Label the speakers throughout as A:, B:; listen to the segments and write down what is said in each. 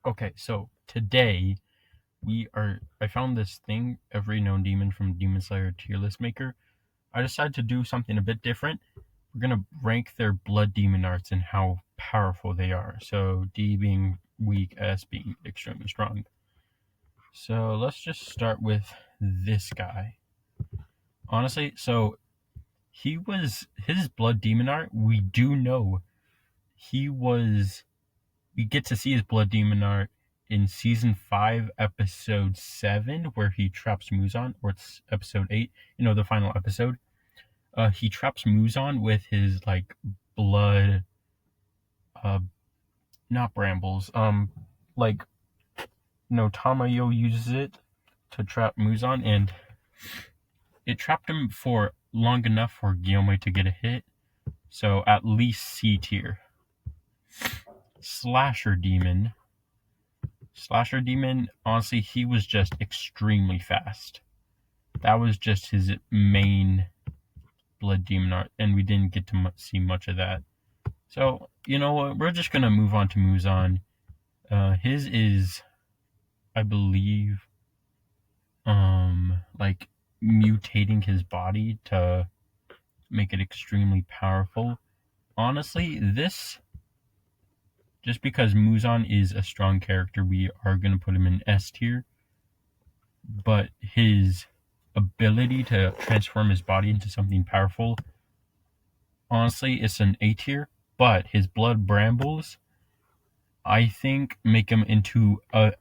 A: Okay, so today I found this thing, every known demon from Demon Slayer tier list maker. I decided to do something a bit different. We're gonna rank their blood demon arts and how powerful they are. So D being weak, S being extremely strong. So let's just start with this guy. Honestly, so his blood demon art, we do know he was we get to see his blood demon art in season 5, episode 7, where he traps Muzan, or it's episode 8, the final episode. He traps Muzan with his blood, uh, not brambles. Like no, Tamayo uses it to trap Muzan, and it trapped him for long enough for Guillaume to get a hit. So at least C tier. Slasher Demon. Slasher Demon, honestly, he was just extremely fast. That was just his main blood demon art, and we didn't get to see much of that. So, you know what? We're just going to move on to Muzan. His is, I believe, like mutating his body to make it extremely powerful. Honestly, just because Muzan is a strong character, we are going to put him in S tier. But his ability to transform his body into something powerful, honestly, it's an A tier. But his blood brambles, I think, make him into a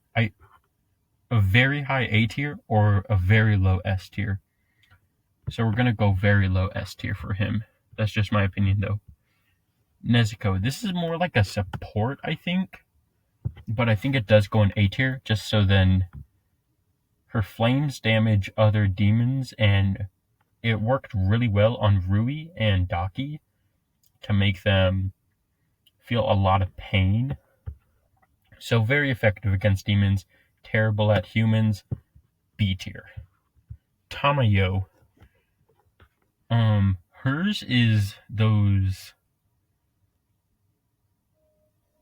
A: very high A tier or a very low S tier. So we're gonna go very low S tier for him. That's just my opinion, though. Nezuko, this is more like a support, I think, but I think it does go in A tier, just so then her flames damage other demons, and it worked really well on Rui and Daki to make them feel a lot of pain. So very effective against demons, terrible at humans, B tier. Tamayo. Hers is those.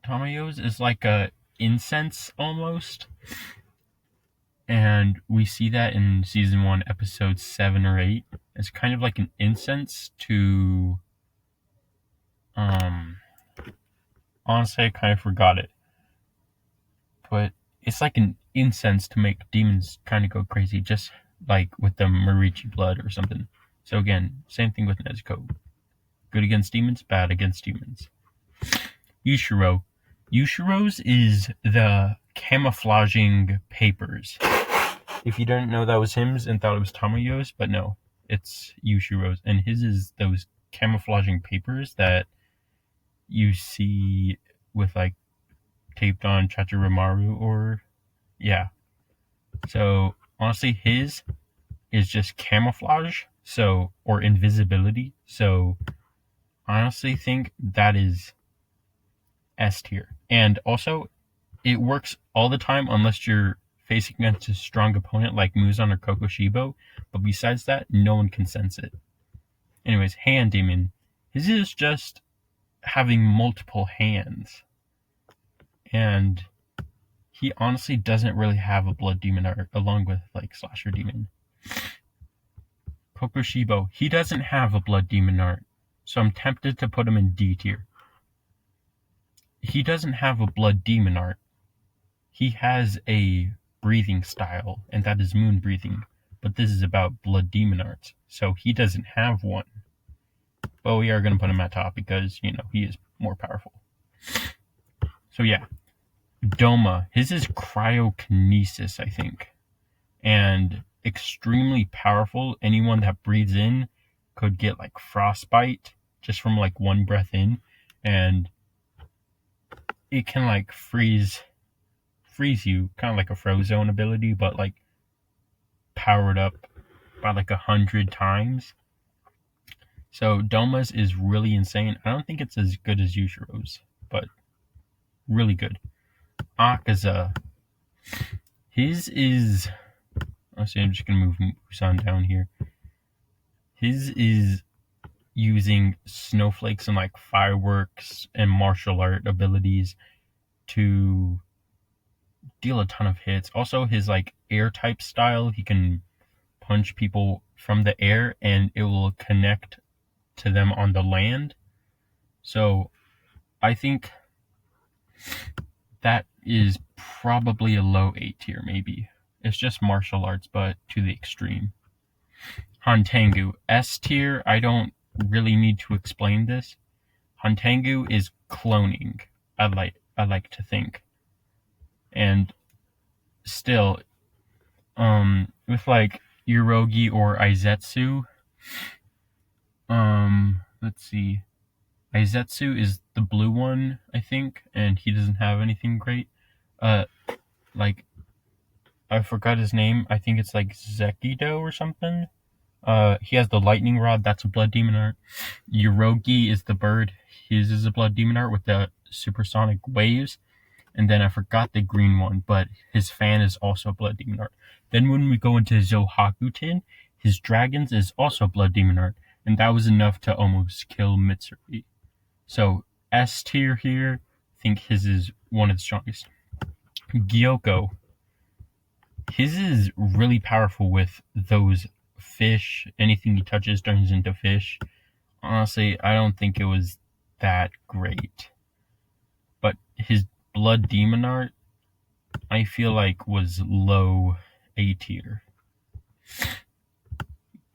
A: Tamayo's is like a incense almost, and we see that in season 1, episode 7 or 8. It's kind of like an incense to. Honestly, I kind of forgot it, but it's like an incense to make demons kind of go crazy, just like with the Marichi blood or something. So again, same thing with Nezuko. Good against demons, bad against humans. Yushiro. Yushiro's is the camouflaging papers. If you didn't know that was him's and thought it was Tamayo's, but no, it's Yushiro's. And his is those camouflaging papers that you see with taped on Chachuramaru, or yeah. So honestly, his is just camouflage, or invisibility. So I honestly think that is S tier. And also, it works all the time unless you're facing against a strong opponent like Muzan or Kokoshibo. But besides that, no one can sense it. Anyways, Hand Demon. His is just having multiple hands. And he honestly doesn't really have a blood demon art along with Slasher Demon. Kokoshibo, he doesn't have a blood demon art, so I'm tempted to put him in D tier. He doesn't have a blood demon art. He has a breathing style, and that is moon breathing. But this is about blood demon arts, so he doesn't have one. But we are going to put him at top because, he is more powerful. So yeah. Doma, his is cryokinesis, I think. And extremely powerful. Anyone that breathes in could get frostbite just from one breath in, and it can freeze you, kind of like a Frozone ability, but powered up by 100 times. So Doma's is really insane. I don't think it's as good as Yushiro's, but really good. Akaza, his is. Honestly, I'm just gonna move Musan down here. His is using snowflakes and fireworks and martial art abilities to deal a ton of hits. Also, his like air type style, he can punch people from the air and it will connect to them on the land. So I think that is probably a low A tier, maybe. It's just martial arts, but to the extreme. Hantangu, S tier. I don't really need to explain this. Hantangu is cloning. I like to think, and still, with like Irogi or Aizetsu, let's see. Aizetsu is the blue one, I think, and he doesn't have anything great. Like, I forgot his name. I think it's like Zekido or something. He has the lightning rod. That's a blood demon art. Yurogi is the bird. His is a blood demon art with the supersonic waves. And then I forgot the green one, but his fan is also blood demon art. Then when we go into Zohakutin, his dragons is also blood demon art. And that was enough to almost kill Mitsuri. So S tier here. I think his is one of the strongest. Gyoko. His is really powerful with those fish. Anything he touches turns into fish. Honestly, I don't think it was that great. But his blood demon art, I feel like, was low A tier.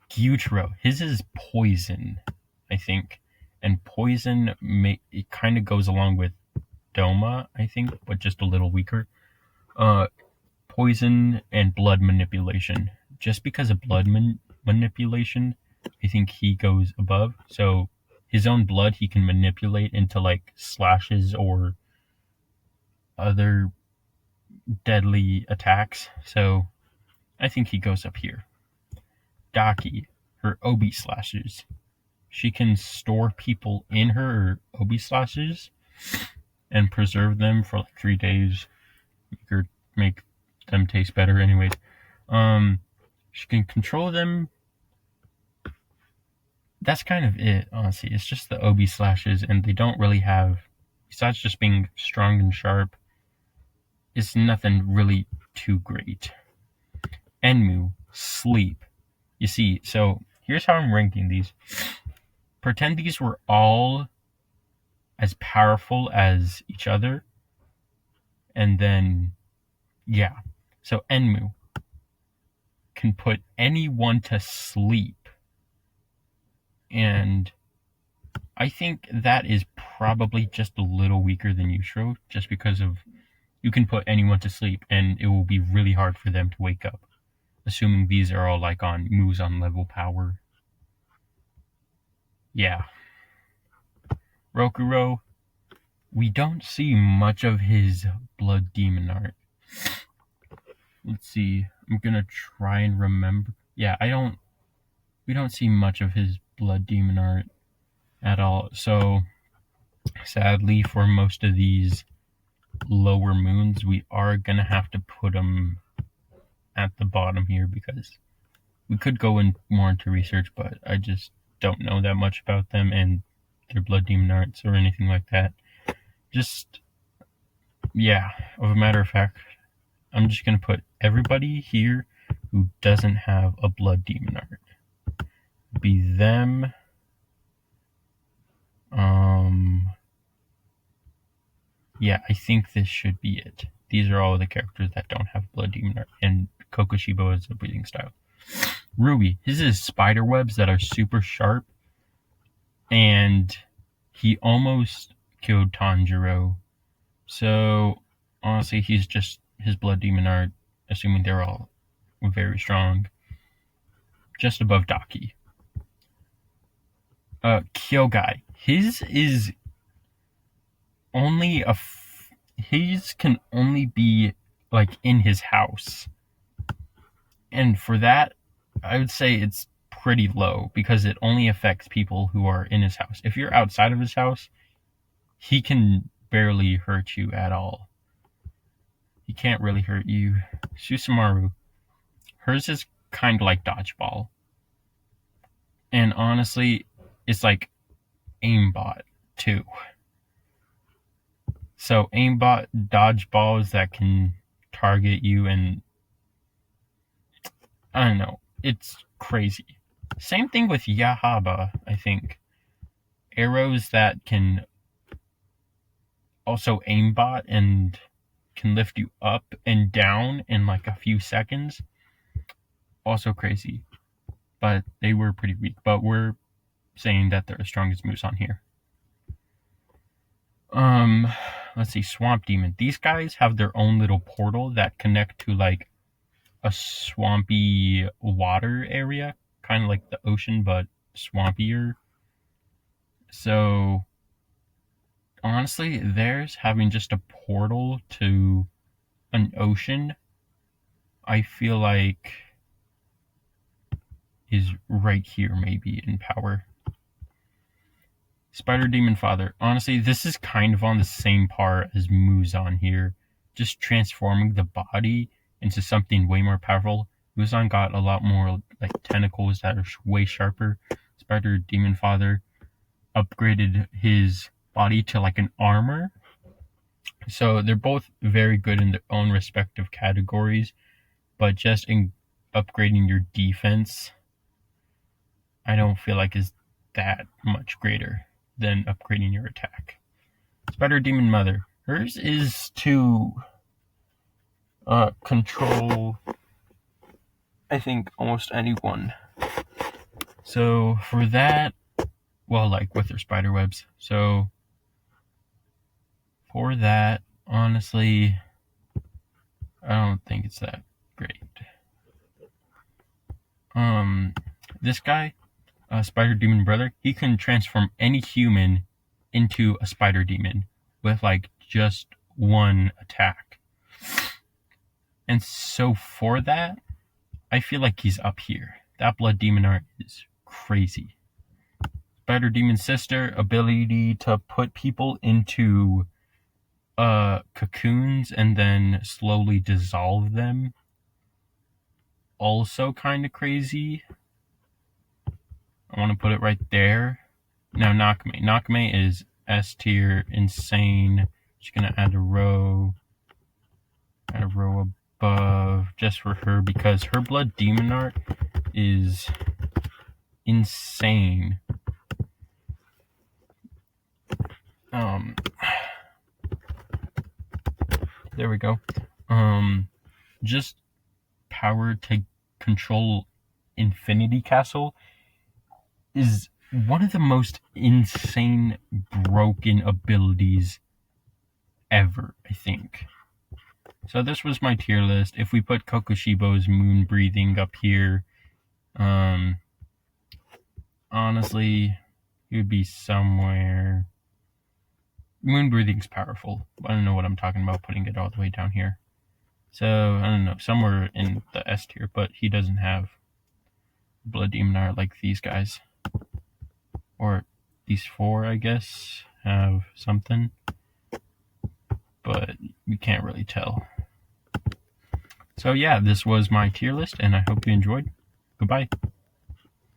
A: Gyutaro, his is poison, I think. And poison, it kind of goes along with Doma, I think, but just a little weaker. Poison and blood manipulation. Just because of blood manipulation, I think he goes above. So his own blood he can manipulate into like slashes or other deadly attacks. So I think he goes up here. Daki, her obi slashes. She can store people in her obi slashes and preserve them for like 3 days. Make them taste better anyways. She can control them. That's kind of it, honestly. It's just the obi slashes, and they don't really have, besides just being strong and sharp, it's nothing really too great. Enmu, sleep. You see, so here's how I'm ranking these. Pretend these were all as powerful as each other, and then, yeah. So Enmu can put anyone to sleep, and I think that is probably just a little weaker than Yushiro, just because of you can put anyone to sleep, and it will be really hard for them to wake up, assuming these are all like on muzan level power. Yeah. Rokuro, we don't see much of his blood demon art. Let's see. I'm gonna try and remember. Yeah, we don't see much of his blood demon art at all. So sadly, for most of these lower moons, we are gonna have to put them at the bottom here, because we could go in more into research, but I just don't know that much about them and their blood demon arts or anything like that. Just, yeah, of a matter of fact, I'm just gonna put everybody here who doesn't have a blood demon art. Be them. Yeah, I think this should be it. These are all the characters that don't have blood demon art, and Kokushibo is a breathing style. Ruby, his is spider webs that are super sharp, and he almost killed Tanjiro. So honestly, he's just his blood demon art, assuming they're all very strong, just above Daki. Kyogai, his is only his can only be like in his house, and for that I would say it's pretty low, because it only affects people who are in his house. If you're outside of his house, he can barely hurt you at all. He can't really hurt you. Susumaru, hers is kind of like dodgeball, and honestly it's like aimbot too. So aimbot dodgeballs that can target you, and I don't know, it's crazy. Same thing with Yahaba, I think. Arrows that can also aimbot and can lift you up and down in like a few seconds. Also crazy. But they were pretty weak. But we're saying that they're the strongest moves on here. Let's see, Swamp Demon. These guys have their own little portal that connect to like a swampy water area, kind of like the ocean, but swampier. So honestly, theirs having just a portal to an ocean, I feel like is right here maybe in power. Spider Demon Father. Honestly, this is kind of on the same par as Muzan here. Just transforming the body into something way more powerful. Muzan got a lot more like tentacles that are way sharper. Spider Demon Father upgraded his body to like an armor. So they're both very good in their own respective categories, but just in upgrading your defense, I don't feel like is that much greater than upgrading your attack. Spider Demon Mother. Hers is to control, I think, almost anyone. So for that, well, like with her spider webs. So for that, honestly, I don't think it's that great. This guy, Spider Demon Brother, he can transform any human into a spider demon with like just one attack. And so for that, I feel like he's up here. That Blood Demon art is crazy. Spider Demon Sister, ability to put people into cocoons and then slowly dissolve them. Also kind of crazy. I want to put it right there. Now Nakame. Nakame is S tier, insane. Just gonna add a row above just for her because her Blood Demon art is insane. There we go. Just power to control Infinity Castle is one of the most insane broken abilities ever, I think. So this was my tier list. If we put Kokushibo's Moon Breathing up here, honestly, it would be somewhere. Moon Breathing's powerful. I don't know what I'm talking about putting it all the way down here. So, I don't know, somewhere in the S tier, but he doesn't have Blood Demon art like these guys. Or these four, I guess, have something. But we can't really tell. So yeah, this was my tier list, and I hope you enjoyed. Goodbye.